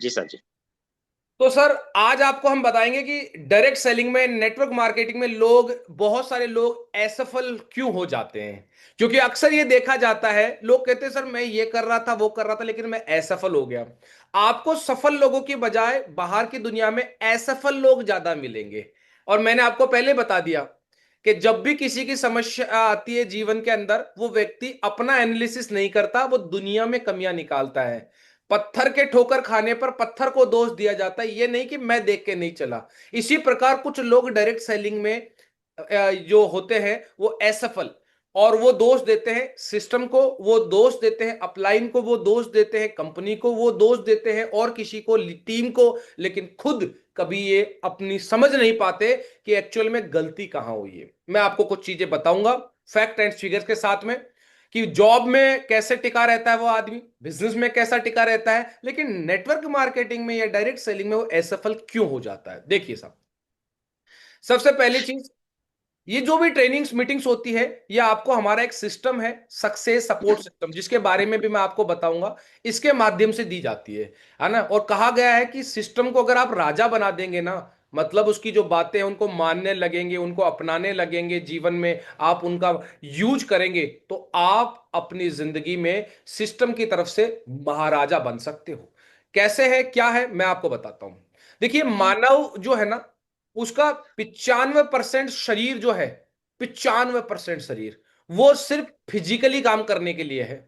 जी sir जी। तो sir आज आपको हम बताएंगे कि डायरेक्ट सेलिंग में, नेटवर्क मार्केटिंग में लोग, बहुत सारे लोग असफल क्यों हो जाते हैं। क्योंकि अक्सर ये देखा जाता है, लोग कहते हैं सर मैं ये कर रहा था, वो कर रहा था, लेकिन मैं असफल हो गया। आपको सफल लोगों की बजाय बाहर की दुनिया में असफल लोग ज्यादा मिलेंगे। और मैंने आपको पहले बता दिया कि जब भी किसी की समस्या आती है जीवन के अंदर, वो व्यक्ति अपना एनालिसिस नहीं करता, वो दुनिया में कमियां निकालता है। पत्थर के ठोकर खाने पर पत्थर को दोष दिया जाता है, ये नहीं कि मैं देख के नहीं चला। इसी प्रकार कुछ लोग डायरेक्ट सेलिंग में जो होते हैं वो असफल, और वो दोष देते हैं सिस्टम को, वो दोष देते हैं अपलाइन को, वो दोष देते हैं कंपनी को, वो दोष देते हैं और किसी को, टीम को। लेकिन खुद कभी ये अपनी समझ नहीं पाते कि एक्चुअल में गलती कहां हुई है। मैं आपको कुछ चीजें बताऊंगा फैक्ट एंड फिगर्स के साथ में, कि जॉब में कैसे टिका रहता है वो आदमी, बिजनेस में कैसा टिका रहता है, लेकिन नेटवर्क मार्केटिंग में या डायरेक्ट सेलिंग में वो असफल क्यों हो जाता है। देखिए साहब, सबसे पहली चीज, ये जो भी ट्रेनिंग्स मीटिंग्स होती है, ये आपको हमारा एक सिस्टम है, सक्सेस सपोर्ट सिस्टम, जिसके बारे में भी मैं आपको बताऊंगा। इसके माध्यम से दी जाती है ना। और कहा गया है कि सिस्टम को अगर आप राजा बना देंगे ना, मतलब उसकी जो बातें हैं उनको मानने लगेंगे, उनको अपनाने लगेंगे, जीवन में आप उनका यूज करेंगे, तो आप अपनी जिंदगी में सिस्टम की तरफ से महाराजा बन सकते हो। कैसे है, क्या है, मैं आपको बताता हूं। देखिए, मानव जो है ना, उसका 95% शरीर जो है, 95% शरीर वो सिर्फ फिजिकली काम करने के लिए है।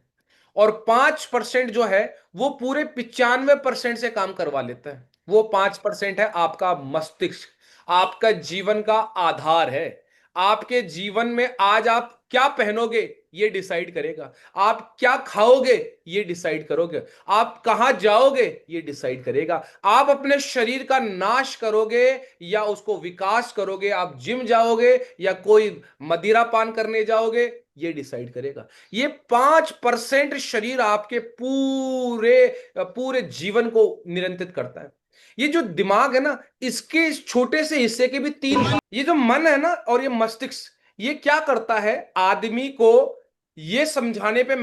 और 5% जो है वो पूरे 95% से काम करवा लेता है। वो 5% है आपका मस्तिष्क, आपका जीवन का आधार है। आपके जीवन में आज आप क्या पहनोगे ये डिसाइड करेगा, आप क्या खाओगे ये डिसाइड करोगे, आप कहां जाओगे ये डिसाइड करेगा, आप अपने शरीर का नाश करोगे या उसको विकास करोगे, आप जिम जाओगे या कोई मदिरा पान करने जाओगे, ये डिसाइड करेगा। ये 5% शरीर आपके पूरे पूरे जीवन को नियंत्रित करता है। ये जो दिमाग है ना, इसके इस छोटे से हिस्से के भी तीन भाग, ये जो मन है ना और ये मस्तिष्क, ये क्या करता है, आदमी को ये समझाने पे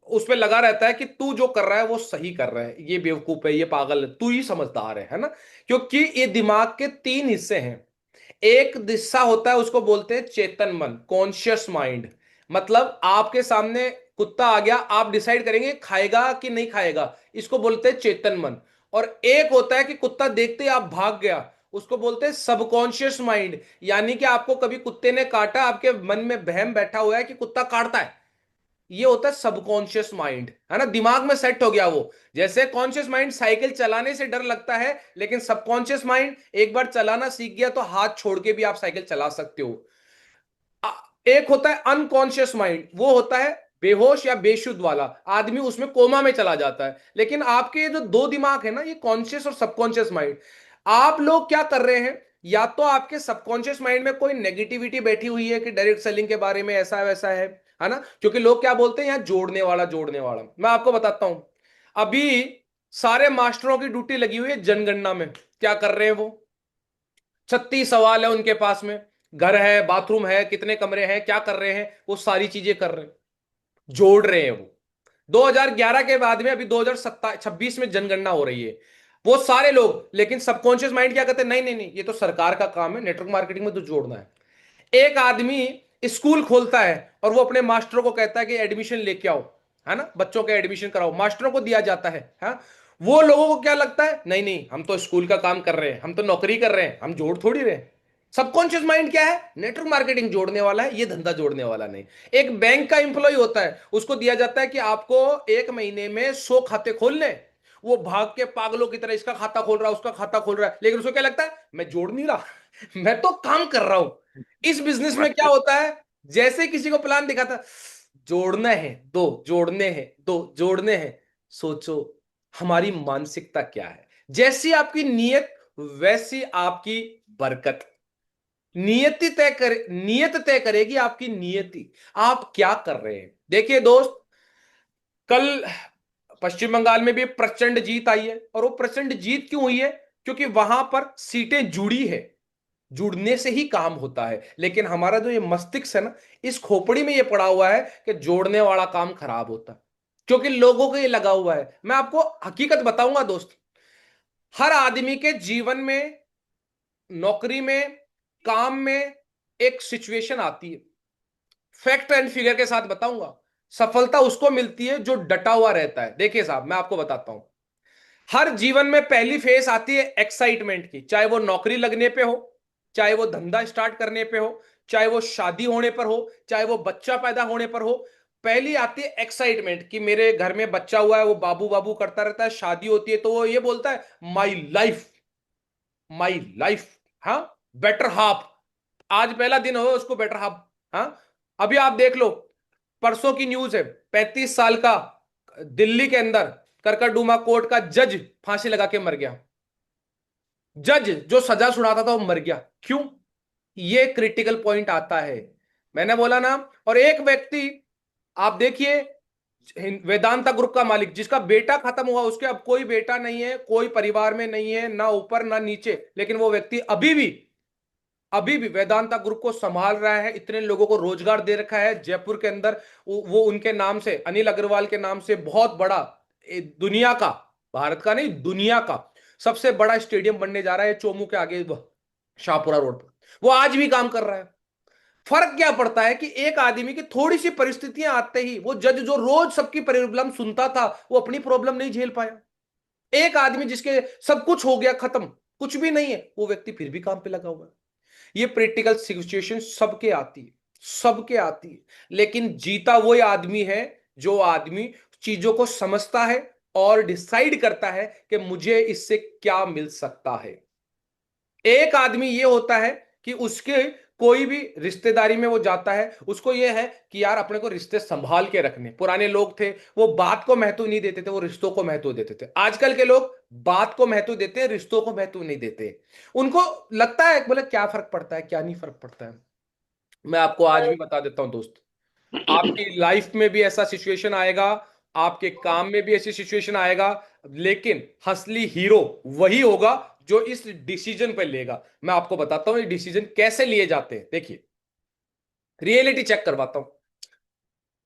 उस पे लगा रहता है कि तू जो कर रहा है वो सही कर रहा है, ये बेवकूफ है, ये पागल है, तू ही समझदार है ना। क्योंकि ये दिमाग के तीन हिस्से हैं। एक हिस्सा होता है, उसको बोलते हैं चेतन मन, कॉन्शियस माइंड। मतलब आपके सामने कुत्ता आ गया, आप डिसाइड करेंगे खाएगा कि नहीं खाएगा, इसको बोलते हैं चेतन मन। और एक होता है कि कुत्ता देखते ही आप भाग गया, उसको बोलते हैं सबकॉन्शियस माइंड। यानी कि आपको कभी कुत्ते ने काटा, आपके मन में बहम बैठा हुआ है कि कुत्ता काटता है, ये होता है सबकॉन्शियस माइंड, है ना, दिमाग में सेट हो गया वो। जैसे कॉन्शियस माइंड साइकिल चलाने से डर लगता है, लेकिन सबकॉन्शियस माइंड एक बार चलाना सीख गया तो हाथ छोड़ के भी आप साइकिल चला सकते हो। एक होता है अनकॉन्शियस माइंड, वो होता है बेहोश या बेशुद्ध वाला आदमी, उसमें कोमा में चला जाता है। लेकिन आपके ये जो दो दिमाग है ना, ये कॉन्शियस और सबकॉन्शियस माइंड, आप लोग क्या कर रहे हैं, या तो आपके सबकॉन्शियस माइंड में कोई नेगेटिविटी बैठी हुई है कि डायरेक्ट सेलिंग के बारे में ऐसा वैसा है ना। क्योंकि लोग क्या बोलते हैं, यहां जोड़ने वाला जोड़ने वाला, मैं आपको बताता हूं। अभी सारे मास्टरों की ड्यूटी लगी हुई है जनगणना में, क्या कर रहे हैं वो, 36 सवाल है उनके पास में, घर है, बाथरूम है, कितने कमरे हैं, क्या कर रहे हैं, वो सारी चीजें कर रहे हैं, जोड़ रहे हैं वो। 2011 के बाद में अभी 2026 में जनगणना हो रही है, वो सारे लोग। लेकिन सबकॉन्शियस माइंड क्या कहते हैं, नहीं नहीं नहीं, ये तो सरकार का काम है, नेटवर्क मार्केटिंग में तो जोड़ना है। एक आदमी स्कूल खोलता है और वो अपने मास्टरों को कहता है कि एडमिशन लेके आओ, है ना, बच्चों का एडमिशन कराओ, मास्टरों को दिया जाता है, हाँ। वो लोगों को क्या लगता है, नहीं नहीं, हम तो स्कूल का काम कर रहे हैं, हम तो नौकरी कर रहे हैं, हम जोड़ थोड़ी रहे हैं। सबकॉन्शियस माइंड क्या है, नेटवर्क मार्केटिंग जोड़ने वाला है, ये धंधा जोड़ने वाला नहीं। एक बैंक का इंप्लॉय होता है, उसको दिया जाता है कि आपको एक महीने में 100 खाते खोलने, वो भाग के पागलों की तरह इसका खाता खोल रहा है, उसका खाता खोल रहा है, लेकिन उसको क्या लगता है, मैं जोड़ नहीं रहा, मैं तो काम कर रहा हूं। इस बिजनेस में क्या होता है, जैसे ही किसी को प्लान दिखाता, जोड़ना है दो, जोड़ने हैं दो, जोड़ने हैं। सोचो हमारी मानसिकता क्या है, जैसी आपकी नीयत वैसी आपकी बरकत। नियत तय करेगी आपकी नियति, आप क्या कर रहे हैं। देखिए दोस्त, कल पश्चिम बंगाल में भी प्रचंड जीत आई है, और वो प्रचंड जीत क्यों हुई है, क्योंकि वहां पर सीटें जुड़ी है, जुड़ने से ही काम होता है। लेकिन हमारा जो ये मस्तिष्क है ना, इस खोपड़ी में ये पड़ा हुआ है कि जोड़ने वाला काम खराब होता है, क्योंकि लोगों को ये लगा हुआ है। मैं आपको हकीकत बताऊंगा दोस्त, हर आदमी के जीवन में, नौकरी में, काम में एक सिचुएशन आती है। फैक्ट एंड फिगर के साथ बताऊंगा। सफलता उसको मिलती है जो डटा हुआ रहता है। देखिए साहब, मैं आपको बताता हूं। हर जीवन में पहली फेस आती है एक्साइटमेंट की, चाहे वो नौकरी लगने पे हो, चाहे वो धंधा स्टार्ट करने पे हो, चाहे वो शादी होने पर हो, चाहे वो बच्चा पैदा होने पर हो। पहली आती है एक्साइटमेंट कि मेरे घर में बच्चा हुआ है, वो बाबू बाबू करता रहता है। शादी होती है तो वो ये बोलता है माई लाइफ, माई लाइफ। हाँ, बेटर हाफ। आज पहला दिन हो उसको बेटर हाफ। हाँ, अभी आप देख लो, परसों की न्यूज है, 35 साल का दिल्ली के अंदर करकरडूमा कोर्ट का जज फांसी लगा के मर गया। जज जो सजा सुनाता था वो मर गया। क्यों? ये क्रिटिकल पॉइंट आता है। मैंने बोला ना। और एक व्यक्ति, आप देखिए, वेदांता ग्रुप का मालिक, जिसका बेटा खत्म हुआ, उसके अब कोई बेटा नहीं है, कोई परिवार में नहीं है, ना ऊपर ना नीचे, लेकिन वो व्यक्ति अभी भी वेदांता ग्रुप को संभाल रहा है। इतने लोगों को रोजगार दे रखा है जयपुर के अंदर। वो उनके नाम से, अनिल अग्रवाल के नाम से बहुत बड़ा, दुनिया का, भारत का नहीं दुनिया का सबसे बड़ा स्टेडियम बनने जा रहा है चोमू के आगे, शाहपुरा रोड पर। वो आज भी काम कर रहा है। फर्क क्या पड़ता है कि एक आदमी की थोड़ी सी परिस्थितियां आते ही, वो जज जो रोज सबकी प्रॉब्लम सुनता था, वो अपनी प्रॉब्लम नहीं झेल पाया। एक आदमी जिसके सब कुछ हो गया, खत्म, कुछ भी नहीं है, वो व्यक्ति फिर भी काम पे लगा हुआ है। ये प्रैक्टिकल सिचुएशन सबके आती है, सबके आती है। लेकिन जीता वही आदमी है जो आदमी चीजों को समझता है और डिसाइड करता है कि मुझे इससे क्या मिल सकता है। एक आदमी ये होता है कि उसके कोई भी रिश्तेदारी में वो जाता है, उसको ये है कि यार अपने को रिश्ते संभाल के रखने। पुराने लोग थे, वो बात को महत्व नहीं देते थे, वो रिश्तों को महत्व देते थे। आजकल के लोग बात को महत्व देते हैं, रिश्तों को महत्व नहीं देते। उनको लगता है बोले क्या फर्क पड़ता है, क्या नहीं फर्क पड़ता है। मैं आपको आज भी बता देता हूं दोस्त, आपकी लाइफ में भी ऐसा सिचुएशन आएगा, आपके काम में भी ऐसी सिचुएशन आएगा, लेकिन असली हीरो वही होगा जो इस डिसीजन पे लेगा। मैं आपको बताता हूं ये डिसीजन कैसे लिए जाते हैं। देखिए, रियलिटी चेक करवाता हूं।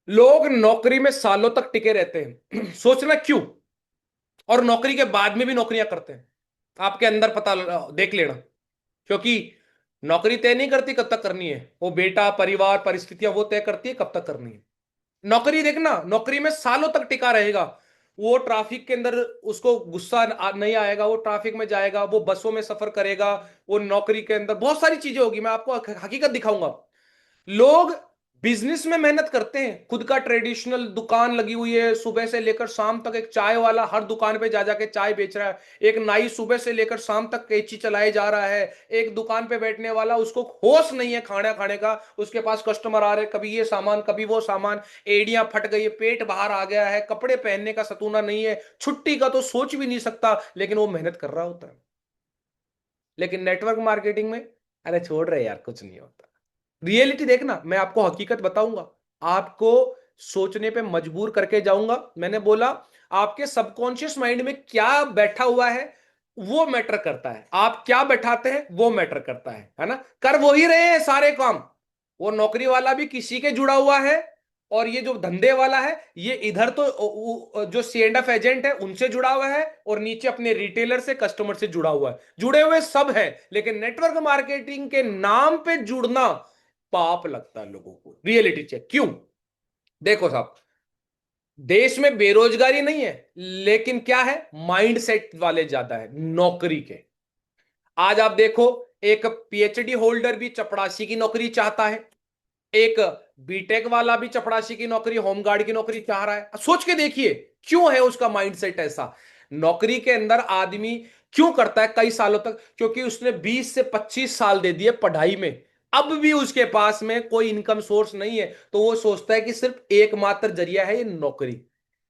लोग नौकरी में सालों तक टिके रहते हैं सोचना क्यों? और नौकरी के बाद में भी नौकरियां करते हैं। आपके अंदर पता देख लेना। क्योंकि नौकरी तय नहीं करती कब तक करनी है, वो बेटा, परिवार, परिस्थितियां वो तय करती है कब तक करनी है। नौकरी देखना, नौकरी में सालों तक टिका रहेगा। वो ट्रैफिक के अंदर उसको गुस्सा नहीं आएगा, वो ट्रैफिक में जाएगा, वो बसों में सफर करेगा, वो नौकरी के अंदर बहुत सारी चीजें होगी। मैं आपको हकीकत दिखाऊंगा। लोग बिजनेस में मेहनत करते हैं, खुद का ट्रेडिशनल दुकान लगी हुई है, सुबह से लेकर शाम तक। एक चाय वाला हर दुकान पे जा जाके चाय बेच रहा है। एक नाई सुबह से लेकर शाम तक कैंची चलाए जा रहा है। एक दुकान पे बैठने वाला, उसको होश नहीं है खाना खाने का, उसके पास कस्टमर आ रहे, कभी ये सामान कभी वो सामान, एड़ियां फट गई है, पेट बाहर आ गया है, कपड़े पहनने का सतूना नहीं है, छुट्टी का तो सोच भी नहीं सकता, लेकिन वो मेहनत कर रहा होता है। लेकिन नेटवर्क मार्केटिंग में, अरे छोड़ रहे यार, कुछ नहीं होता। रियलिटी देखना, मैं आपको हकीकत बताऊंगा, आपको सोचने पे मजबूर करके जाऊंगा। मैंने बोला, आपके सबकॉन्शियस माइंड में क्या बैठा हुआ है वो मैटर करता है, आप क्या बैठाते हैं वो मैटर करता है ना। कर वो ही रहे हैं सारे काम। वो नौकरी वाला भी किसी के जुड़ा हुआ है, और ये जो धंधे वाला है, ये इधर तो जो सी एंड एफ एजेंट है उनसे जुड़ा हुआ है, और नीचे अपने रिटेलर से, कस्टमर से जुड़ा हुआ है। जुड़े हुए सब है, लेकिन नेटवर्क मार्केटिंग के नाम पे जुड़ना पाप लगता है लोगों को। रियलिटी चेक क्यों? देखो साहब, देश में बेरोजगारी नहीं है, लेकिन क्या है, माइंडसेट वाले ज्यादा है नौकरी के। आज आप देखो, एक पीएचडी होल्डर भी चपरासी की नौकरी चाहता है, एक बीटेक वाला भी चपरासी की नौकरी, होमगार्ड की नौकरी चाह रहा है। सोच के देखिए क्यों है उसका माइंडसेट ऐसा। नौकरी के अंदर आदमी क्यों करता है कई सालों तक? क्योंकि उसने 20 से 25 साल दे दिए पढ़ाई में, अब भी उसके पास में कोई इनकम सोर्स नहीं है, तो वो सोचता है कि सिर्फ एकमात्र जरिया है ये नौकरी।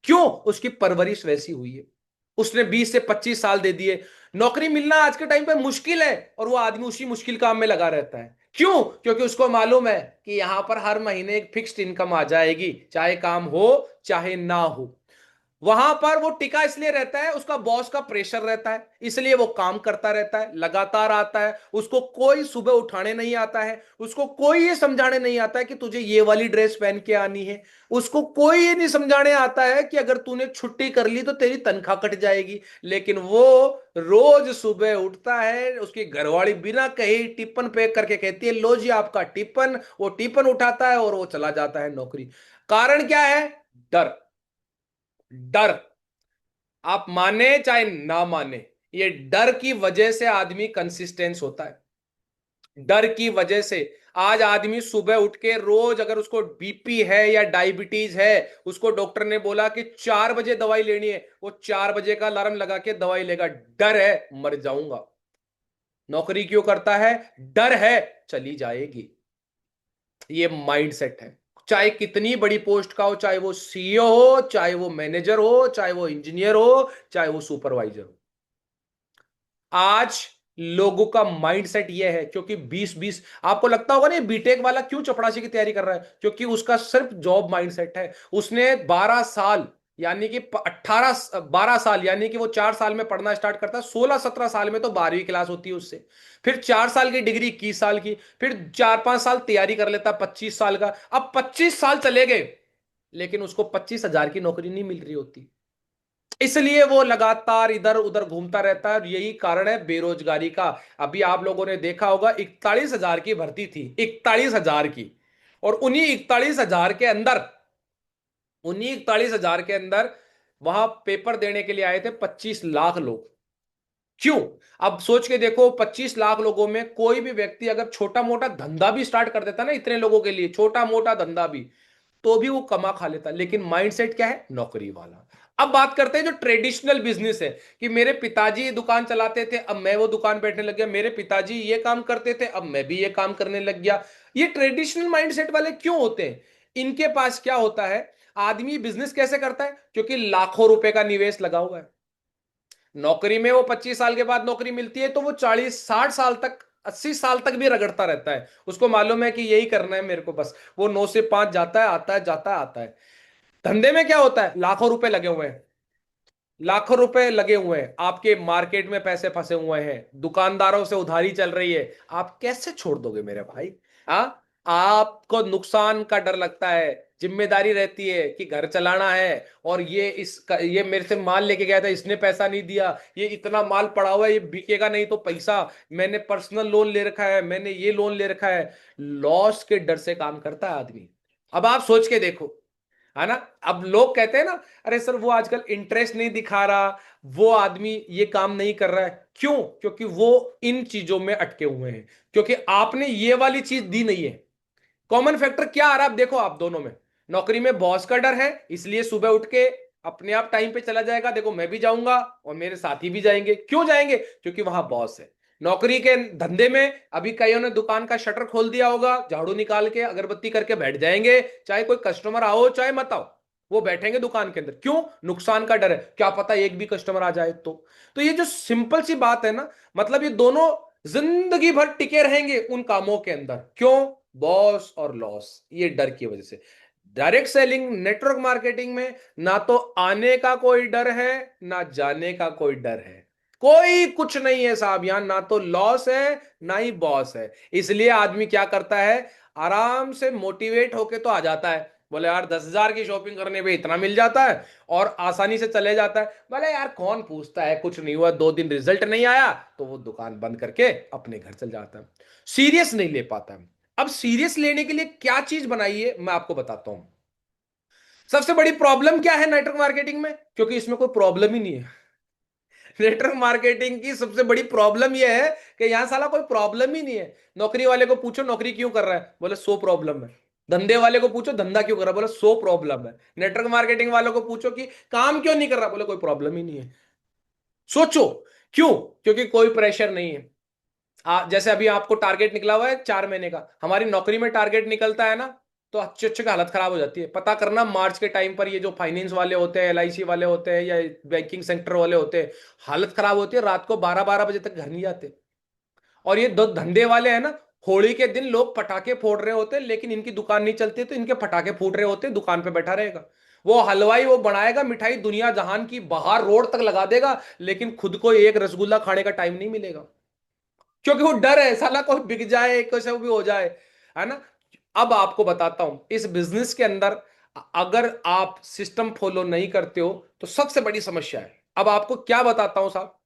क्यों? उसकी परवरिश वैसी हुई है। उसने 20 से 25 साल दे दिए। नौकरी मिलना आज के टाइम पे मुश्किल है, और वो आदमी उसी मुश्किल काम में लगा रहता है। क्यों? क्योंकि उसको मालूम है कि यहां पर हर महीने एक फिक्स्ड इनकम आ जाएगी, चाहे काम हो चाहे ना हो। वहां पर वो टिका इसलिए रहता है, उसका बॉस का प्रेशर रहता है, इसलिए वो काम करता रहता है, लगातार आता है। उसको कोई सुबह उठाने नहीं आता है, उसको कोई ये समझाने नहीं आता है कि तुझे ये वाली ड्रेस पहन के आनी है, उसको कोई ये नहीं समझाने आता है कि अगर तूने छुट्टी कर ली तो तेरी तनख्वाह कट जाएगी। लेकिन वो रोज सुबह उठता है, उसकी घरवाली बिना कहे टिफिन पैक करके कहती है, लो जी आपका टिफिन। वो टिफिन उठाता है और वो चला जाता है नौकरी। कारण क्या है? डर। डर। आप माने चाहे ना माने, ये डर की वजह से आदमी कंसिस्टेंस होता है। डर की वजह से आज आदमी सुबह उठ के रोज, अगर उसको बीपी है या डायबिटीज है, उसको डॉक्टर ने बोला कि 4 बजे दवाई लेनी है, वो 4 बजे का अलार्म लगा के दवाई लेगा। डर है मर जाऊंगा। नौकरी क्यों करता है? डर है चली जाएगी। ये माइंडसेट है। चाहे कितनी बड़ी पोस्ट का हो, चाहे वो सीईओ हो, चाहे वो मैनेजर हो, चाहे वो इंजीनियर हो, चाहे वो सुपरवाइजर हो, आज लोगों का माइंडसेट ये है। क्योंकि 20-20, आपको लगता होगा ना बीटेक वाला क्यों चपड़ासी की तैयारी कर रहा है? क्योंकि उसका सिर्फ जॉब माइंडसेट है। उसने 12 साल, यानी कि 12 साल, यानी कि वो 4 साल में पढ़ना स्टार्ट करता है, 16-17 साल में तो 12वीं क्लास होती है उससे। फिर 4 साल की डिग्री, 21 साल की, फिर 4-5 साल तैयारी कर लेता, 25 साल का। अब 25 साल चले गए, लेकिन उसको 25,000 की नौकरी नहीं मिल रही होती। इसलिए वो लगातार इधर उधर घूमता रहता है, और यही कारण है बेरोजगारी का। अभी आप लोगों ने देखा होगा 41,000 की भर्ती थी, 41,000 की। और उन्हीं 41,000 के अंदर वहां पेपर देने के लिए आए थे 25 लाख लोग। क्यों? अब सोच के देखो, 25 लाख लोगों में कोई भी व्यक्ति अगर छोटा मोटा धंधा भी स्टार्ट कर देता ना, इतने लोगों के लिए छोटा मोटा धंधा भी, तो भी वो कमा खा लेता। लेकिन माइंडसेट क्या है? नौकरी वाला। अब बात करते हैं जो ट्रेडिशनल बिजनेस है, कि मेरे पिताजी ये दुकान चलाते थे, अब मैं वो दुकान बैठने लग गया, मेरे पिताजी ये काम करते थे, अब मैं भी ये काम करने लग गया। ये ट्रेडिशनल माइंडसेट वाले क्यों होते हैं? इनके पास क्या होता है? आदमी बिजनेस कैसे करता है? क्योंकि लाखों रुपए का निवेश लगा हुआ है। नौकरी में वो 25 साल के बाद नौकरी मिलती है, तो वो 40-60 साल तक, 80 साल तक भी रगड़ता रहता है। उसको मालूम है कि यही करना है मेरे को बस। वो 9 से 5 जाता है, आता है, जाता है, आता है। धंधे में क्या होता है? लाखों रुपए लगे हुए हैं, लाखों रुपए लगे हुए हैं, आपके मार्केट में पैसे फंसे हुए हैं, दुकानदारों से उधारी चल रही है। आप कैसे छोड़ दोगे मेरे भाई? हाँ, आपको नुकसान का डर लगता है, जिम्मेदारी रहती है कि घर चलाना है, और ये मेरे से माल लेके गया था, इसने पैसा नहीं दिया, ये इतना माल पड़ा हुआ है, ये बिकेगा नहीं तो पैसा, मैंने पर्सनल लोन ले रखा है, मैंने ये लोन ले रखा है। लॉस के डर से काम करता है आदमी। अब आप सोच के देखो, है ना? अब लोग कहते हैं ना, अरे सर वो आजकल इंटरेस्ट नहीं दिखा रहा, वो आदमी ये काम नहीं कर रहा है। क्यों? क्योंकि वो इन चीजों में अटके हुए हैं, क्योंकि आपने ये वाली चीज दी नहीं है। कॉमन फैक्टर क्या आ रहा है? आप देखो, आप दोनों में, नौकरी में बॉस का डर है, इसलिए सुबह उठ के अपने आप टाइम पे चला जाएगा। देखो, मैं भी जाऊंगा और मेरे साथी भी जाएंगे। क्यों जाएंगे? क्योंकि वहां बॉस है। नौकरी के धंधे में अभी कईयों ने दुकान का शटर खोल दिया होगा, झाड़ू निकाल के अगरबत्ती करके बैठ जाएंगे, चाहे कोई कस्टमर आओ चाहे मत आओ, वो बैठेंगे दुकान के अंदर। क्यों? नुकसान का डर है, क्या पता एक भी कस्टमर आ जाए तो ये जो सिंपल सी बात है ना, मतलब ये दोनों जिंदगी भर टिके रहेंगे उन कामों के अंदर। क्यों? बॉस और लॉस, ये डर की वजह से। डायरेक्ट सेलिंग, नेटवर्क मार्केटिंग में ना तो आने का कोई डर है, ना जाने का कोई डर है। कोई कुछ नहीं है साहब यहां, ना तो लॉस है ना ही बॉस है। इसलिए आदमी क्या करता है? आराम से मोटिवेट होके तो आ जाता है, बोले यार 10,000 की शॉपिंग करने पे इतना मिल जाता है, और आसानी से चले जाता है। बोले यार कौन पूछता है, कुछ नहीं हुआ, 2 दिन रिजल्ट नहीं आया, तो वो दुकान बंद करके अपने घर चल जाता है। सीरियस नहीं ले पाता है। अब सीरियस लेने के लिए क्या चीज बनाई है, मैं आपको बताता हूं। सबसे बड़ी प्रॉब्लम क्या है नेटवर्क मार्केटिंग में? क्योंकि इसमें कोई प्रॉब्लम ही नहीं है। नेटवर्क मार्केटिंग की सबसे बड़ी प्रॉब्लम यह है कि यहां साला कोई प्रॉब्लम ही नहीं है। नौकरी वाले को पूछो नौकरी क्यों कर रहा है, बोले 100 प्रॉब्लम है। धंधे वाले को पूछो धंधा क्यों कर रहा है, बोले 100 प्रॉब्लम है। नेटवर्क मार्केटिंग वालों को पूछो कि काम क्यों नहीं कर रहा, बोले कोई प्रॉब्लम ही नहीं है। सोचो, क्यों? क्योंकि कोई प्रेशर नहीं है। जैसे अभी आपको टारगेट निकला हुआ है 4 महीने का, हमारी नौकरी में टारगेट निकलता है ना, तो अच्छे अच्छे की हालत खराब हो जाती है। पता करना, मार्च के टाइम पर ये जो फाइनेंस वाले होते हैं, एलआईसी वाले होते हैं, या बैंकिंग सेक्टर वाले होते हैं, हालत खराब होती है, रात को 12-12 बजे तक घर नहीं जाते। और ये दो धंधे वाले हैं ना, होली के दिन लोग पटाखे फोड़ रहे होते हैं, लेकिन इनकी दुकान नहीं चलती, तो इनके पटाखे फूट रहे होते हैं, दुकान पे बैठा रहेगा। वो हलवाई वो बनाएगा मिठाई दुनिया जहान की, बाहर रोड तक लगा देगा, लेकिन खुद को एक रसगुल्ला खाने का टाइम नहीं मिलेगा, क्योंकि वो डर है साला कोई बिक जाए, कैसे वो भी हो जाए, है ना। अब आपको बताता हूं इस बिजनेस के अंदर, अगर आप सिस्टम फॉलो नहीं करते हो तो सबसे बड़ी समस्या है। अब आपको क्या बताता हूं साहब,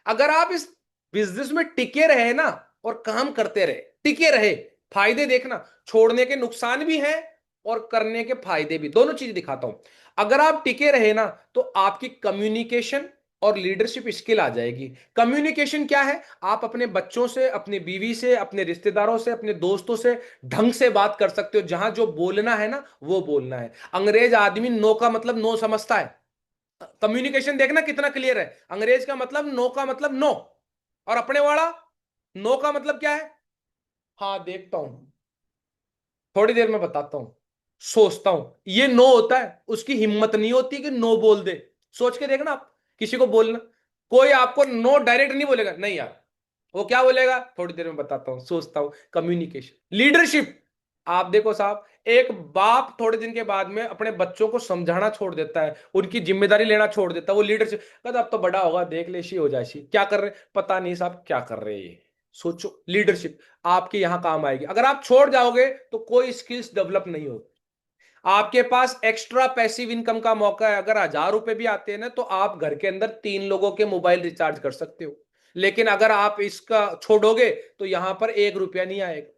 अगर आप इस बिजनेस में टिके रहे ना और काम करते रहे, टिके रहे, फायदे देखना, छोड़ने के नुकसान भी हैं और करने के फायदे भी, दोनों चीज दिखाता हूं। अगर आप टिके रहे ना तो आपकी कम्युनिकेशन और लीडरशिप स्किल आ जाएगी। कम्युनिकेशन क्या है, आप अपने बच्चों से, अपनी बीवी से, अपने रिश्तेदारों से, अपने दोस्तों से ढंग से बात कर सकते हो, जहां जो बोलना है ना वो बोलना है। अंग्रेज आदमी नो का मतलब नो समझता है, कम्युनिकेशन देखना कितना क्लियर है, अंग्रेज का मतलब नो का मतलब नो, और अपने वाला नो का मतलब क्या है, हाँ देखता हूं, थोड़ी देर में बताता हूं, सोचता हूं, ये नो होता है। उसकी हिम्मत नहीं होती कि नो बोल दे। सोच के देखना आप किसी को बोलना, कोई आपको नो डायरेक्ट नहीं बोलेगा, नहीं यार, वो क्या बोलेगा, थोड़ी देर में बताता हूं, सोचता हूं। कम्युनिकेशन, लीडरशिप, आप देखो साहब, एक बाप थोड़े दिन के बाद में अपने बच्चों को समझाना छोड़ देता है, उनकी जिम्मेदारी लेना छोड़ देता है, वो लीडरशिप कहता अब तो बड़ा होगा देख ले शी हो जाए शी, क्या कर रहे, पता नहीं साहब क्या कर रहे हैं ये। सोचो, लीडरशिप आपके यहां काम आएगी। अगर आप छोड़ जाओगे तो कोई स्किल्स डेवलप नहीं होगी। आपके पास एक्स्ट्रा पैसिव इनकम का मौका है, अगर 1,000 रुपए भी आते हैं ना तो आप घर के अंदर 3 लोगों के मोबाइल रिचार्ज कर सकते हो। लेकिन अगर आप इसका छोड़ोगे तो यहां पर 1 रुपया नहीं आएगा।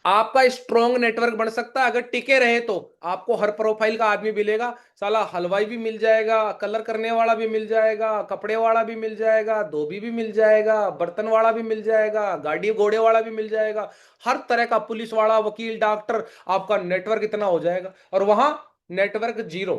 आपका स्ट्रॉन्ग नेटवर्क बन सकता है अगर टिके रहे तो। आपको हर प्रोफाइल का आदमी मिलेगा, साला हलवाई भी मिल जाएगा, कलर करने वाला भी मिल जाएगा, कपड़े वाला भी मिल जाएगा, धोबी भी मिल जाएगा, बर्तन वाला भी मिल जाएगा, गाड़ी घोड़े वाला भी मिल जाएगा, हर तरह का, पुलिस वाला, वकील, डॉक्टर, आपका नेटवर्क इतना हो जाएगा। और वहां नेटवर्क जीरो,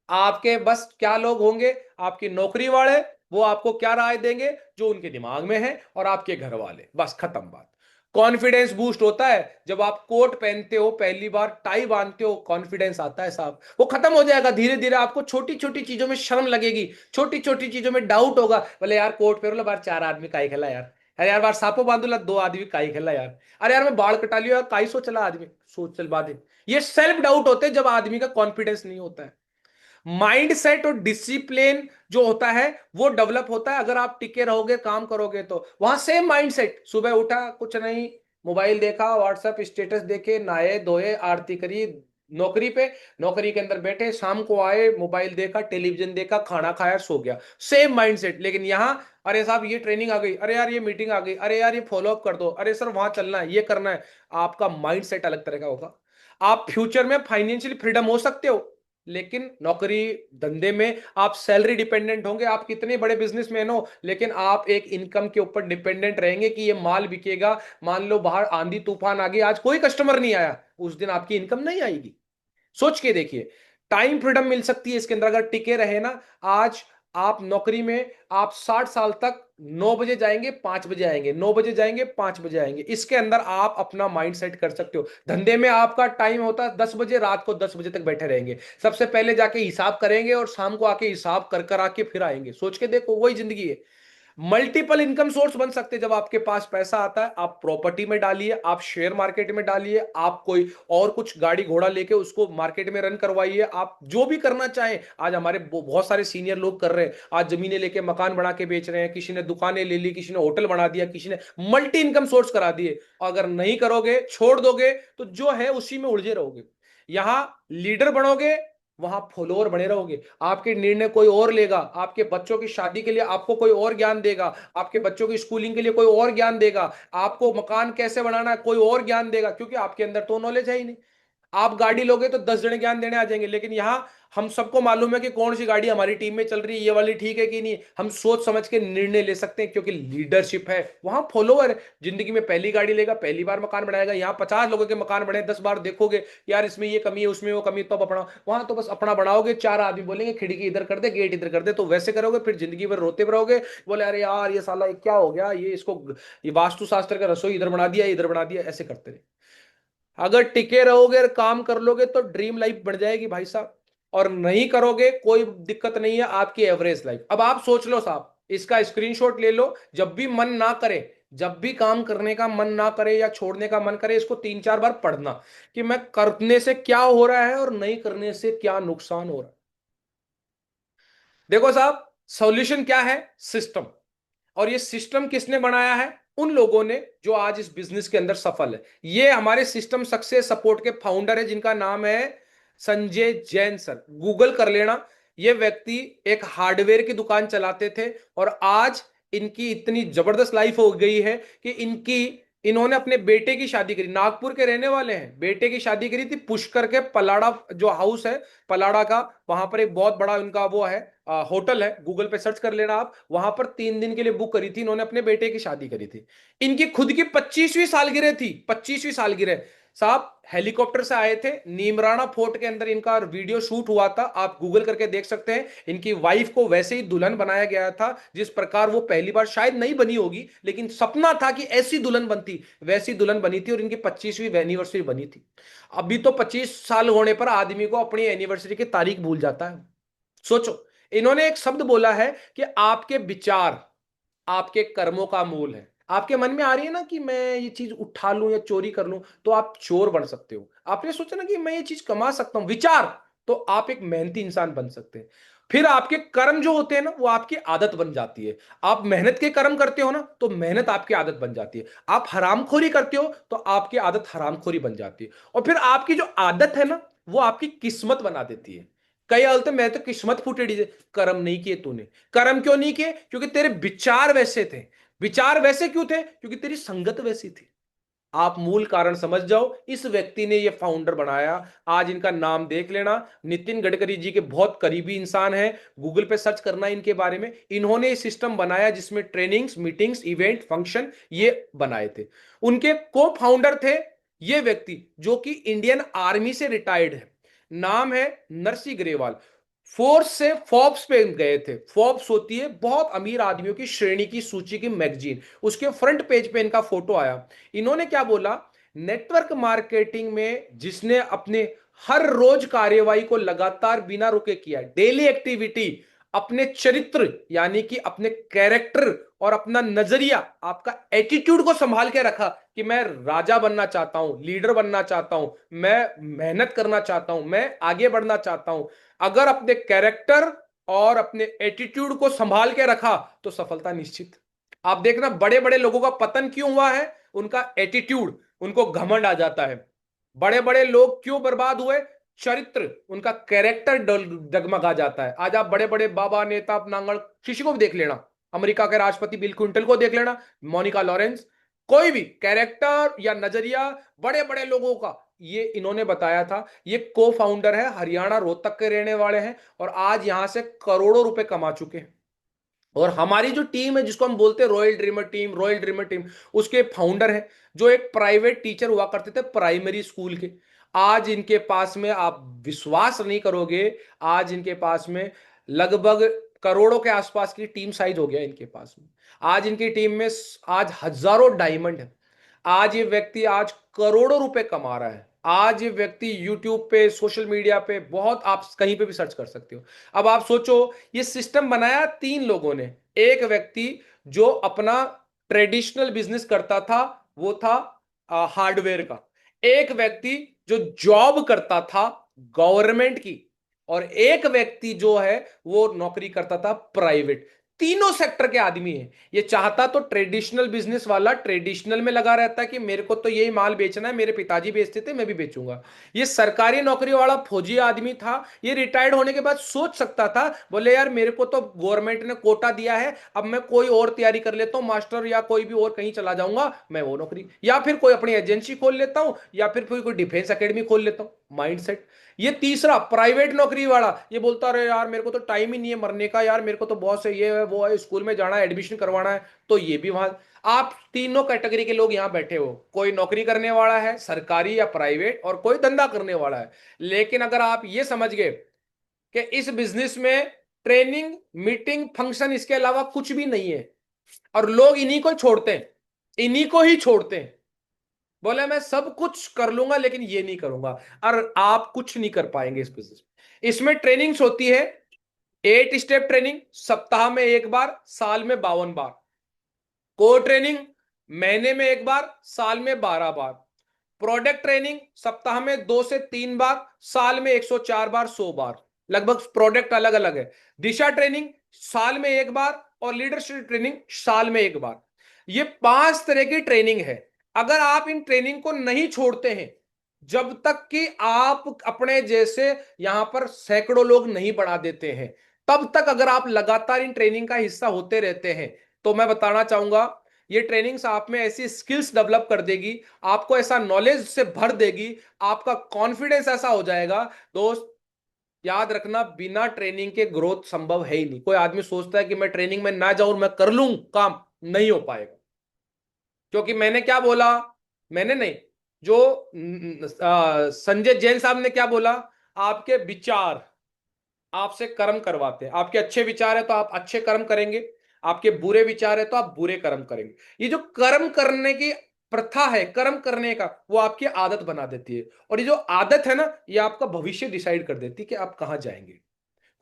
आपके बस क्या लोग होंगे, आपकी नौकरी वाले, वो आपको क्या राय देंगे जो उनके दिमाग में है, और आपके घर वाले, बस खत्म बात। कॉन्फिडेंस बूस्ट होता है जब आप कोट पहनते हो, पहली बार टाई बांधते हो, कॉन्फिडेंस आता है साहब, वो खत्म हो जाएगा धीरे धीरे। आपको छोटी छोटी चीजों में शर्म लगेगी, छोटी छोटी चीजों में डाउट होगा, बोले यार कोट पहन लो, बार 4 आदमी काई खेला यार, अरे यार बार सापो बांधो ला 2 आदमी काई खेला यार, अरे यार मैं बाल कटा लियो यार काई सो चला आदमी, सोच चल बात। ये सेल्फ डाउट होते हैं जब आदमी का कॉन्फिडेंस नहीं होता है। माइंड सेट और डिसिप्लिन जो होता है वो डेवलप होता है अगर आप टिके रहोगे, काम करोगे तो। वहां सेम माइंड सेट, सुबह उठा कुछ नहीं, मोबाइल देखा, व्हाट्सएप स्टेटस देखे, नहाए धोए, आरती करी, नौकरी पे, नौकरी के अंदर बैठे, शाम को आए, मोबाइल देखा, टेलीविजन देखा, खाना खाया, सो गया, सेम माइंड सेट। लेकिन यहाँ, अरे साहब ये ट्रेनिंग आ गई, अरे यार ये मीटिंग आ गई, अरे यार ये फॉलो अप कर दो, अरे सर वहां चलना है, ये करना है। आपका माइंड सेट अलग तरह का होगा। आप फ्यूचर में फाइनेंशियली फ्रीडम हो सकते हो, लेकिन नौकरी धंधे में आप सैलरी डिपेंडेंट होंगे। आप कितने बड़े बिजनेसमैन हो, लेकिन आप एक इनकम के ऊपर डिपेंडेंट रहेंगे कि ये माल बिकेगा। मान लो बाहर आंधी तूफान आ गई, आज कोई कस्टमर नहीं आया, उस दिन आपकी इनकम नहीं आएगी। सोच के देखिए, टाइम फ्रीडम मिल सकती है इसके अंदर अगर टिके रहे ना। आज आप नौकरी में, आप 60 साल तक 9 बजे जाएंगे 5 बजे आएंगे, 9 बजे जाएंगे 5 बजे आएंगे, इसके अंदर आप अपना माइंड सेट कर सकते हो। धंधे में आपका टाइम होता है 10 बजे, रात को 10 बजे तक बैठे रहेंगे, सबसे पहले जाके हिसाब करेंगे और शाम को आके हिसाब कर कर आके फिर आएंगे। सोच के देखो, वही जिंदगी है। मल्टीपल इनकम सोर्स बन सकते हैं जब आपके पास पैसा आता है। आप प्रॉपर्टी में डालिए, आप शेयर मार्केट में डालिए, आप कोई और कुछ गाड़ी घोड़ा लेके उसको मार्केट में रन करवाइए, आप जो भी करना चाहें। आज हमारे बहुत सारे सीनियर लोग कर रहे हैं, आज जमीनें लेके मकान बना के बेच रहे हैं, किसी ने दुकानें ले ली, किसी ने होटल बना दिया, किसी ने मल्टी इनकम सोर्स करा दिए। अगर नहीं करोगे, छोड़ दोगे, तो जो है उसी में उलझे रहोगे। यहां लीडर बनोगे, वहां फॉलोअर बने रहोगे। आपके निर्णय कोई और लेगा, आपके बच्चों की शादी के लिए आपको कोई और ज्ञान देगा, आपके बच्चों की स्कूलिंग के लिए कोई और ज्ञान देगा, आपको मकान कैसे बनाना है कोई और ज्ञान देगा, क्योंकि आपके अंदर तो नॉलेज है ही नहीं। आप गाड़ी लोगे तो 10 जने ज्ञान देने आ जाएंगे, लेकिन यहां हम सबको मालूम है कि कौन सी गाड़ी हमारी टीम में चल रही है, ये वाली ठीक है कि नहीं। हम सोच समझ के निर्णय ले सकते हैं, क्योंकि लीडरशिप है। वहां फॉलोअर, जिंदगी में पहली गाड़ी लेगा, पहली बार मकान बनाएगा, यहाँ 50 लोगों के मकान बने, 10 बार देखोगे यार इसमें ये कमी है, उसमें वो कमी, तो अपना, वहां तो बस अपना बनाओगे, 4 आदमी बोलेंगे खिड़की इधर कर दे, गेट इधर कर दे, तो वैसे करोगे, फिर जिंदगी भर रोते रहोगे, बोले अरे यार ये साला ये क्या हो गया, ये इसको, ये वास्तु शास्त्र का रसोई इधर बना दिया, इधर बना दिया, ऐसे करते रहे। अगर टिके रहोगे और काम कर लोगे तो ड्रीम लाइफ बढ़ जाएगी भाई साहब, और नहीं करोगे कोई दिक्कत नहीं है, आपकी एवरेज लाइफ। अब आप सोच लो साहब, इसका स्क्रीनशॉट ले लो, जब भी मन ना करे, जब भी काम करने का मन ना करे या छोड़ने का मन करे, इसको 3-4 बार पढ़ना कि मैं करने से क्या हो रहा है और नहीं करने से क्या नुकसान हो रहा है। देखो साहब, सॉल्यूशन क्या है? सिस्टम। और ये सिस्टम किसने बनाया है? उन लोगों ने जो आज इस बिजनेस के अंदर सफल है। ये हमारे सिस्टम सक्सेस सपोर्ट के फाउंडर है, जिनका नाम है संजय जैन सर। गूगल कर लेना। ये व्यक्ति एक हार्डवेयर की दुकान चलाते थे और आज इनकी इतनी जबरदस्त लाइफ हो गई है कि इन्होंने अपने बेटे की शादी करी। नागपुर के रहने वाले हैं, बेटे की शादी करी थी पुष्कर के पलाड़ा जो हाउस है पलाड़ा का, वहां पर एक बहुत बड़ा उनका वो है होटल है। गूगल पे सर्च कर लेना आप, वहां पर 3 दिन के लिए बुक करी थी इन्होंने, अपने बेटे की शादी करी थी। इनकी खुद की 25वीं सालगिरह थी, 25वीं सालगिरह। साहब हेलीकॉप्टर से आए थे, नीमराना फोर्ट के अंदर इनका वीडियो शूट हुआ था, आप गूगल करके देख सकते हैं। इनकी वाइफ को वैसे ही दुल्हन बनाया गया था जिस प्रकार वो पहली बार शायद नहीं बनी होगी, लेकिन सपना था कि ऐसी दुल्हन बनती, वैसी दुल्हन बनी थी और इनकी 25वीं एनिवर्सरी बनी थी। अभी तो 25 साल होने पर आदमी को अपनी एनिवर्सरी की तारीख भूल जाता है। सोचो, इन्होंने एक शब्द बोला है कि आपके विचार आपके कर्मों का मूल है। आपके मन में आ रही है ना कि मैं ये चीज उठा लूं या चोरी कर लूं, तो आप चोर बन सकते हो। आपने सोचा ना कि मैं ये चीज कमा सकता हूं, विचार, तो आप एक मेहनती इंसान बन सकते हैं। फिर आपके कर्म जो होते हैं ना, वो आपकी आदत बन जाती है। आप मेहनत के कर्म करते हो ना, तो मेहनत आपकी आदत बन जाती है। आप हरामखोरी करते हो तो आपकी आदत हरामखोरी बन जाती है। और फिर आपकी जो आदत है ना, वो आपकी किस्मत बना देती है। कई हालत मैं तो किस्मत फूटेडी से, कर्म नहीं किए तूने। कर्म क्यों नहीं किए? क्योंकि तेरे विचार वैसे थे। विचार वैसे क्यों थे? क्योंकि तेरी संगत वैसी थी। आप मूल कारण समझ जाओ, इस व्यक्ति ने ये फाउंडर बनाया। आज इनका नाम देख लेना, नितिन गडकरी जी के बहुत करीबी इंसान है। गूगल पे सर्च करना इनके बारे में। इन्होंने सिस्टम बनाया जिसमें ट्रेनिंग्स, मीटिंग्स, इवेंट, फंक्शन ये बनाए थे। उनके को फाउंडर थे ये व्यक्ति जो कि इंडियन आर्मी से रिटायर्ड है। नाम है नरसी ग्रेवाल। फोर्स से फोर्ब्स पे गए थे। फोर्ब्स होती है बहुत अमीर आदमियों की श्रेणी की सूची की मैगजीन, उसके फ्रंट पेज पे इनका फोटो आया। इन्होंने क्या बोला? नेटवर्क मार्केटिंग में जिसने अपने हर रोज कार्यवाही को लगातार बिना रुके किया, डेली एक्टिविटी, अपने चरित्र यानी कि अपने कैरेक्टर और अपना नजरिया, आपका एटीट्यूड को संभाल के रखा कि मैं राजा बनना चाहता हूं, लीडर बनना चाहता हूं, मैं मेहनत करना चाहता हूं, मैं आगे बढ़ना चाहता हूं। अगर अपने कैरेक्टर और अपने एटीट्यूड को संभाल के रखा तो सफलता निश्चित। आप देखना बड़े बड़े लोगों का पतन क्यों हुआ है? उनका एटीट्यूड, उनको घमंड आ जाता है। बड़े बड़े लोग क्यों बर्बाद हुए? चरित्र, उनका कैरेक्टर डगमगा जाता है। आज आप बड़े बड़े बाबा, नेता, नांगड़, किसी को भी देख लेना, अमेरिका के राष्ट्रपति बिल क्लिंटन को देख लेना, मोनिका लॉरेंस, कोई भी कैरेक्टर या नजरिया बड़े बड़े लोगों का, ये इन्होंने बताया था। ये को फाउंडर है, हरियाणा रोहतक के रहने वाले हैं और आज यहां से करोड़ों रुपए कमा चुके हैं। और हमारी जो टीम है जिसको हम बोलते हैं royal dreamer team, royal dreamer team, उसके फाउंडर है जो एक प्राइवेट टीचर हुआ करते थे प्राइमरी स्कूल के। आज इनके पास में, आप विश्वास नहीं करोगे, आज इनके पास में लगभग करोड़ों के आसपास की टीम साइज हो गया इनके पास में। आज इनकी टीम में आज हजारों डायमंड है। आज ये व्यक्ति आज करोड़ों रुपए कमा रहा है। आज ये व्यक्ति यूट्यूब पे, सोशल मीडिया पे, बहुत, आप कहीं पे भी सर्च कर सकते हो। अब आप सोचो, ये सिस्टम बनाया 3 लोगों ने। एक व्यक्ति जो अपना ट्रेडिशनल बिजनेस करता था, वो था हार्डवेयर का। एक व्यक्ति जो जॉब करता था गवर्नमेंट की, और एक व्यक्ति जो है वो नौकरी करता था प्राइवेट। तीनों सेक्टर के आदमी है। ये चाहता तो ट्रेडिशनल बिजनेस वाला ट्रेडिशनल में लगा रहता कि मेरे को तो यही माल बेचना है, मेरे पिताजी बेचते थे मैं भी बेचूंगा। ये सरकारी नौकरी वाला फौजी आदमी था, ये रिटायर्ड होने के बाद सोच सकता था, बोले यार मेरे को तो गवर्नमेंट ने कोटा दिया है, अब मैं कोई और तैयारी कर लेता हूं, मास्टर या कोई भी और कहीं चला जाऊंगा, मैं वो नौकरी, या फिर कोई अपनी एजेंसी खोल लेता हूं, या फिर कोई डिफेंस एकेडमी खोल लेता हूं। माइंडसेट। ये तीसरा प्राइवेट नौकरी वाला, ये बोलता रहे यार मेरे को तो टाइम ही नहीं है मरने का, यार मेरे को तो बहुत से ये है वो है, स्कूल में जाना है, एडमिशन करवाना है, तो ये भी वहां। आप तीनों कैटेगरी के लोग यहां बैठे हो, कोई नौकरी करने वाला है सरकारी या प्राइवेट, और कोई धंधा करने वाला है। लेकिन अगर आप ये समझ गए कि इस बिजनेस में ट्रेनिंग, मीटिंग, फंक्शन, इसके अलावा कुछ भी नहीं है, और लोग इन्हीं को छोड़ते हैं, इन्हीं को ही छोड़ते हैं, बोले मैं सब कुछ कर लूंगा लेकिन ये नहीं करूंगा, और आप कुछ नहीं कर पाएंगे इस बिजनेस में। इसमें ट्रेनिंग्स होती है, 8 स्टेप ट्रेनिंग, सप्ताह में 1 बार, साल में 52 बार। कोर ट्रेनिंग, महीने में एक बार, साल में 12 बार। प्रोडक्ट ट्रेनिंग सप्ताह में 2 से 3 बार, साल में 104 बार, 100 बार। लगभग प्रोडक्ट अलग अलग है। दिशा ट्रेनिंग साल में एक बार और लीडरशिप ट्रेनिंग साल में एक बार। ये 5 तरह की ट्रेनिंग है। अगर आप इन ट्रेनिंग को नहीं छोड़ते हैं, जब तक कि आप अपने जैसे यहां पर सैकड़ों लोग नहीं बढ़ा देते हैं, तब तक अगर आप लगातार इन ट्रेनिंग का हिस्सा होते रहते हैं, तो मैं बताना चाहूंगा ये ट्रेनिंग्स आप में ऐसी स्किल्स डेवलप कर देगी, आपको ऐसा नॉलेज से भर देगी, आपका कॉन्फिडेंस ऐसा हो जाएगा। दोस्त याद रखना, बिना ट्रेनिंग के ग्रोथ संभव है ही नहीं। कोई आदमी सोचता है कि मैं ट्रेनिंग में ना जाऊं, मैं कर लूं काम, नहीं हो पाएगा। क्योंकि मैंने क्या बोला, मैंने नहीं, जो संजय जैन साहब ने क्या बोला, आपके विचार आपसे कर्म करवाते हैं। आपके अच्छे विचार है तो आप अच्छे कर्म करेंगे, आपके बुरे विचार है तो आप बुरे कर्म करेंगे। ये जो कर्म करने की प्रथा है, कर्म करने का, वो आपकी आदत बना देती है। और ये जो आदत है ना, ये आपका भविष्य डिसाइड कर देती है कि आप कहां जाएंगे।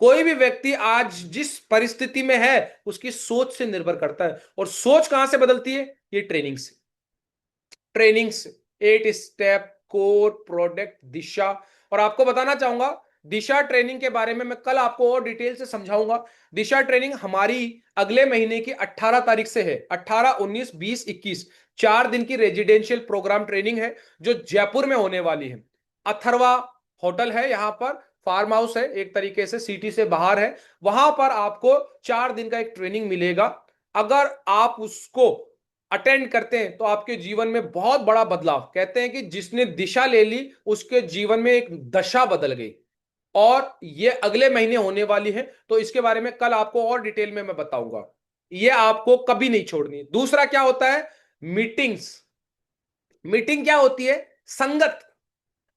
कोई भी व्यक्ति आज जिस परिस्थिति में है, उसकी सोच से निर्भर करता है। और सोच कहां से बदलती है? ये ट्रेनिंग से। ट्रेनिंग से 8 स्टेप, कोर, प्रोडक्ट, दिशा। और आपको बताना चाहूंगा, दिशा ट्रेनिंग के बारे में मैं कल आपको और डिटेल से समझाऊंगा। दिशा ट्रेनिंग हमारी अगले महीने की 18 तारीख से है। 18, 19, 20, 21 4 दिन की रेजिडेंशियल प्रोग्राम ट्रेनिंग है, जो जयपुर में होने वाली है। अथर्वा होटल है यहां पर, फार्म हाउस है, एक तरीके से सिटी से बाहर है। वहां पर आपको 4 दिन का एक ट्रेनिंग मिलेगा। अगर आप उसको अटेंड करते हैं तो आपके जीवन में बहुत बड़ा बदलाव, कहते हैं कि जिसने दिशा ले ली उसके जीवन में एक दशा बदल गई। और ये अगले महीने होने वाली है, तो इसके बारे में कल आपको और डिटेल में मैं बताऊंगा। ये आपको कभी नहीं छोड़नी। दूसरा क्या होता है? मीटिंग्स। मीटिंग क्या होती है? संगत।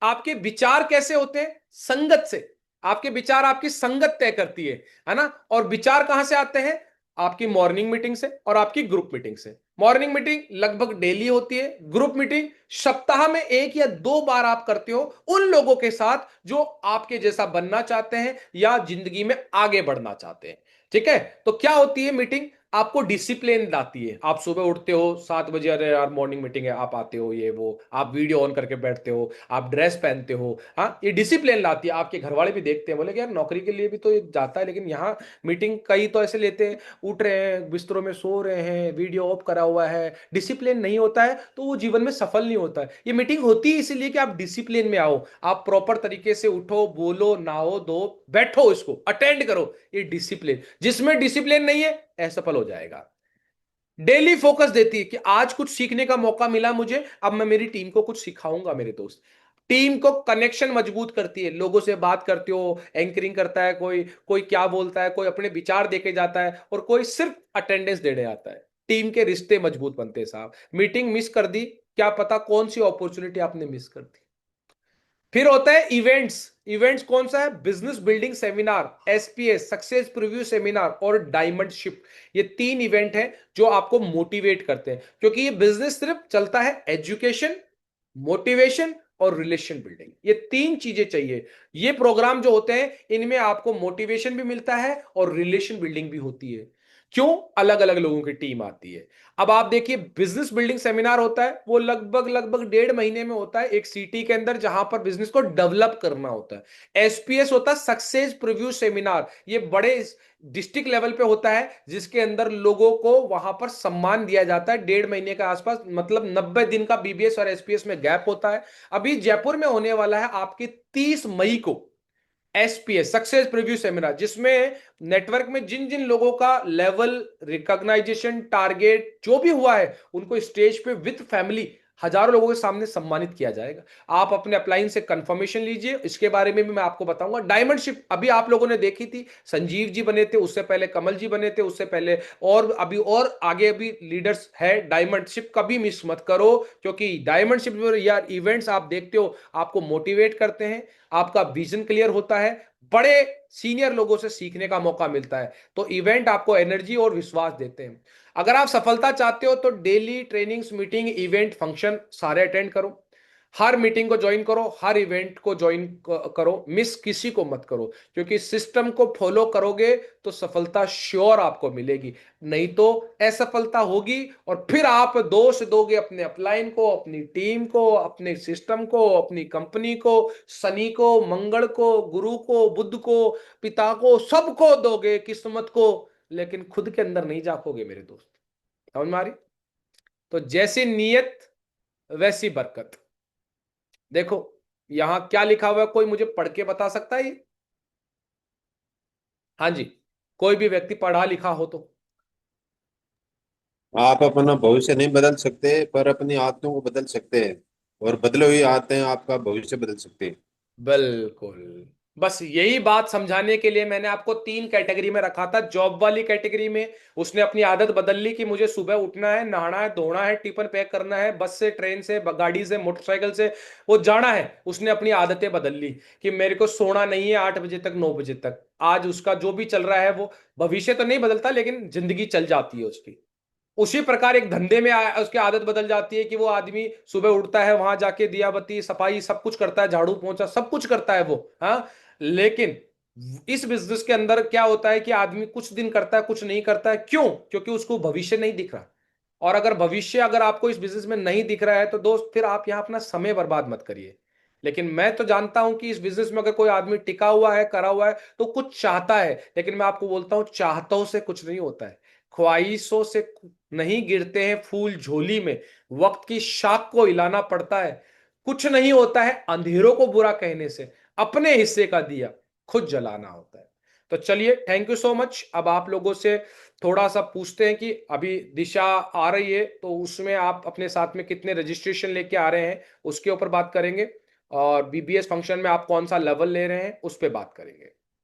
आपके विचार कैसे होते हैं? संगत से। आपके विचार आपकी संगत तय करती है ना। और विचार कहां से आते हैं? आपकी मॉर्निंग मीटिंग से और आपकी ग्रुप मीटिंग से। मॉर्निंग मीटिंग लगभग डेली होती है, ग्रुप मीटिंग सप्ताह में 1 या 2 बार आप करते हो उन लोगों के साथ जो आपके जैसा बनना चाहते हैं या जिंदगी में आगे बढ़ना चाहते हैं। ठीक है। तो क्या होती है मीटिंग? आपको डिसिप्लिन लाती है। आप सुबह उठते हो 7 बजे, अरे यार मॉर्निंग मीटिंग है, आप आते हो, ये वो, आप वीडियो ऑन करके बैठते हो, आप ड्रेस पहनते हो। हाँ, ये डिसिप्लिन लाती है। आपके घर वाले भी देखते हैं, बोले कि यार नौकरी के लिए भी तो ये जाता है, लेकिन यहाँ मीटिंग कई तो ऐसे लेते हैं, उठ रहे हैं, बिस्तरों में सो रहे हैं, वीडियो ऑफ करा हुआ है, डिसिप्लिन नहीं होता है, तो वो जीवन में सफल नहीं होता है। ये मीटिंग होती है इसीलिए कि आप डिसिप्लिन में आओ, आप प्रॉपर तरीके से उठो, बोलो, नहाओ दो, बैठो, इसको अटेंड करो। ये डिसिप्लिन, जिसमें डिसिप्लिन नहीं है असफल हो जाएगा। डेली फोकस देती है कि आज कुछ सीखने का मौका मिला मुझे, अब मैं मेरी टीम को कुछ सिखाऊंगा। मेरे दोस्त, टीम को कनेक्शन मजबूत करती है। लोगों से बात करते हो, एंकरिंग करता है कोई, कोई क्या बोलता है, कोई अपने विचार देके जाता है, और कोई सिर्फ अटेंडेंस देने आता है। टीम के रिश्ते मजबूत बनते हैं साहब। मीटिंग मिस कर दी, क्या पता कौन सी अपॉर्चुनिटी आपने मिस कर दी। फिर होता है इवेंट्स। इवेंट्स कौन सा है? Business building seminar, SPS, success preview seminar और डायमंड शिप। ये 3 इवेंट हैं जो आपको मोटिवेट करते हैं, क्योंकि ये बिजनेस सिर्फ चलता है एजुकेशन, मोटिवेशन और रिलेशन बिल्डिंग। ये 3 चीजें चाहिए। ये प्रोग्राम जो होते हैं, इनमें आपको मोटिवेशन भी मिलता है और रिलेशन बिल्डिंग भी होती है। क्यों? अलग अलग लोगों की टीम आती है। अब आप देखिए, बिजनेस बिल्डिंग सेमिनार होता है, वो लगभग लगभग 1.5 महीने में होता है एक सिटी के अंदर, जहां पर बिजनेस को डेवलप करना होता है। एसपीएस होता है सक्सेस प्रीव्यू सेमिनार, ये बड़े डिस्ट्रिक्ट लेवल पे होता है, जिसके अंदर लोगों को वहां पर सम्मान दिया जाता है। 1.5 महीने का आसपास, मतलब 90 दिन का बीबीएस और एसपीएस में गैप होता है। अभी जयपुर में होने वाला है आपकी 30 मई को एसपीएस, सक्सेस प्रीव्यू सेमिनार, जिसमें नेटवर्क में जिन जिन लोगों का लेवल, रिकॉग्नाइजेशन, टारगेट जो भी हुआ है, उनको स्टेज पे विद फैमिली हजारों लोगों के सामने सम्मानित किया जाएगा। आप अपने अपलाइन से कंफर्मेशन लीजिए, इसके बारे में भी मैं आपको बताऊंगा। डायमंड शिप अभी आप लोगों ने देखी थी, संजीव जी बने थे, उससे पहले कमल जी बने थे, उससे पहले और अभी और आगे भी लीडर्स है। डायमंड शिप कभी मिस मत करो, क्योंकि डायमंड शिप या इवेंट्स आप देखते हो, आपको मोटिवेट करते हैं, आपका विजन क्लियर होता है, बड़े सीनियर लोगों से सीखने का मौका मिलता है। तो इवेंट आपको एनर्जी और विश्वास देते हैं। अगर आप सफलता चाहते हो तो daily trainings, meeting, event, function सारे अटेंड करो। हर मीटिंग को ज्वाइन करो, हर इवेंट को ज्वाइन करो, मिस किसी को मत करो, क्योंकि सिस्टम को फॉलो करोगे तो सफलता श्योर आपको मिलेगी, नहीं तो असफलता होगी। और फिर आप दोष दोगे अपने अपलाइन को, अपनी टीम को, अपने सिस्टम को, अपनी कंपनी को, शनि को, मंगल को, गुरु को, बुध को, पिता को, सबको दोगे, किस्मत को, लेकिन खुद के अंदर नहीं झांकोगे मेरे दोस्त। समझ में आ रही? तो जैसी नीयत वैसी बरकत। देखो यहां क्या लिखा हुआ है, कोई मुझे पढ़ के बता सकता है ये? हाँ जी, कोई भी व्यक्ति पढ़ा लिखा हो तो। आप अपना भविष्य नहीं बदल सकते, पर अपनी आदतों को बदल सकते हैं। और बदले हुई आदतें आपका भविष्य बदल सकती है। बिल्कुल। बस यही बात समझाने के लिए मैंने आपको तीन कैटेगरी में रखा था। जॉब वाली कैटेगरी में उसने अपनी आदत बदल ली कि मुझे सुबह उठना है, नहाना है, धोना है, टिफिन पैक करना है, बस से, ट्रेन से, गाड़ी से, मोटरसाइकिल से वो जाना है। उसने अपनी आदतें बदल ली कि मेरे को सोना नहीं है 8 बजे तक, 9 बजे तक। आज उसका जो भी चल रहा है वो, भविष्य तो नहीं बदलता लेकिन जिंदगी चल जाती है उसकी। उसी प्रकार एक धंधे में उसकी आदत बदल जाती है कि वो आदमी सुबह उठता है, वहां जाके दिया बत्ती, सफाई सब कुछ करता है, झाड़ू पोंछा सब कुछ करता है वो, हाँ। लेकिन इस बिजनेस के अंदर क्या होता है कि आदमी कुछ दिन करता है, कुछ नहीं करता है। क्यों? क्योंकि उसको भविष्य नहीं दिख रहा। और अगर भविष्य अगर आपको इस बिजनेस में नहीं दिख रहा है तो दोस्त फिर आप यहां अपना समय बर्बाद मत करिए। लेकिन मैं तो जानता हूं कि इस बिजनेस में अगर कोई आदमी टिका हुआ है, करा हुआ है, तो कुछ चाहता है। लेकिन मैं आपको बोलता हूं, चाहतों से कुछ नहीं होता है, ख्वाहिशों से नहीं गिरते हैं फूल झोली में, वक्त की शाख को हिलाना पड़ता है। कुछ नहीं होता है अंधेरों को बुरा कहने से, अपने हिस्से का दिया खुद जलाना होता है। तो चलिए, थैंक यू सो मच। अब आप लोगों से थोड़ा सा पूछते हैं कि अभी दिशा आ रही है तो उसमें आप अपने साथ में कितने रजिस्ट्रेशन लेके आ रहे हैं, उसके ऊपर बात करेंगे। और बीबीएस फंक्शन में आप कौन सा लेवल ले रहे हैं उस पर बात करेंगे।